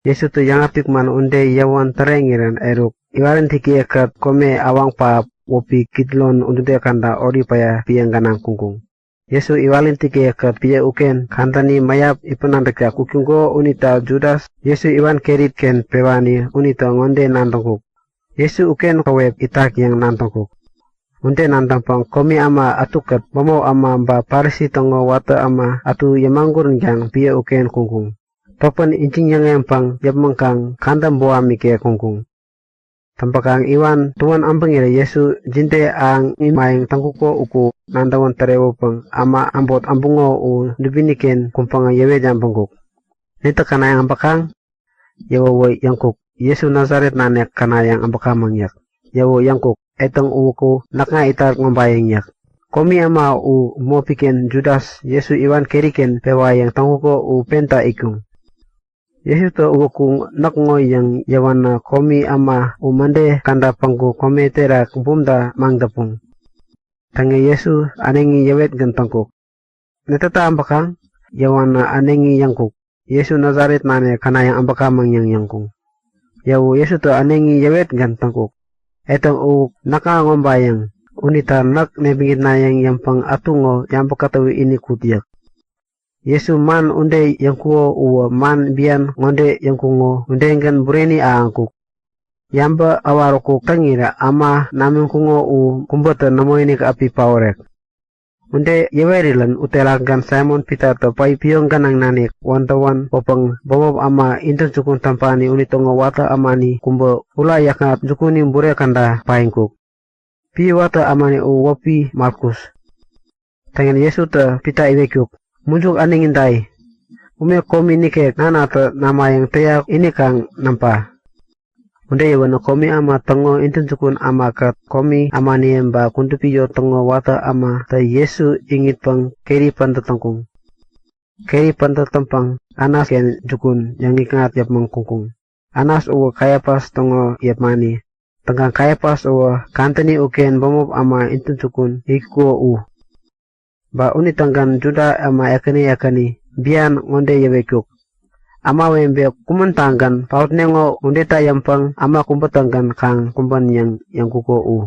Yesu tu yang apik man unde yawan terengiran eruk. Iwaran tiki ekat kome awang pa wopi kidlon undude kanda ori paya piyang ganang kungkung. Yesu iwalin tiki ekat piya uken kantani mayap ipunan rekya kukunggo unita Judas. Yesu iwan kerit ken pewani unita ngonde nantongkuk. Yesu uken kaweb itak yang nantongkuk. Unte nantampang komi ama atukat momo ama ba parisi tongo wata ama atu yamanggur yang piya uken kungkung. Topan incing yang empang yapmangkang kandam boami ke kungkung. Tampakang iwan tuan ampang ira Yesu jinte ang imayang tangkuko uku nandawan tarewo pang ama ambot ambungo u dubiniken kumpanga yewe jampangkuk. Nita kana yang ampakang yawo yangkuk Yesu Nazaret nanek kana yang ampakang mangyak. Yawo yangkuk etang uku naknga itar ngombayang yak. Komi ama u mo piken Judas Yesu iwan keriken pewayang tangkuko u penta ikung. Yesu to uku nakngoy yang yawana komi ama u mande kanda pangku kome terak bumda mangdapung. Tangi Yesu anengi yawet gantangkuk. Netata ambakang yawana anengi yangkuk. Yesu Nazaret nane kana yang ambakang mangyang yangkung. Yawu Yesu to anengi yawet gantangkuk. Etang u nakangombayang unita nak nebingit na yang pang atungo yang pakatawi ini kutiyak. Yesu man unde yang kuo uwa man bian ngonde yang kungo unde enggan bureni aangkuk. Yamba awaroko tangira ama namin kungo u kumbata namo ini ka api paorek. Unde yawerilan utelagan Simon Peter to pai piyong ganang nanik wantawan popang bobob ama intan sukun tampani unitongo wata amani kumbo ula yakat sukuni bure kanda paingkuk. Pi wata amani u wapi Markus. Tangan Yesu te pita iwekyuk. Muncul aningin dai. Ume komi nike nana te nama yang teyak ini kang nampa. Unde yawana komi ama tongo intan sukun ama kat komi amani emba kuntupiyo tongo wata ama te Yesu ingit pang keri pantatangkung. Keri pantatangpang anas ken sukun yang ikat yap mangkungkung. Anas uwa kayapas tongo yap mani. Tenggang kayapas uwa kantani uken bomob ama intan sukun ikuo u. Ba uni tanggan juda ama yakani bian ngonde yewekuk. Ama wembe kumentanggan paut nengo unde tayampang ama kumpetanggan kang kumpan yang kuko u.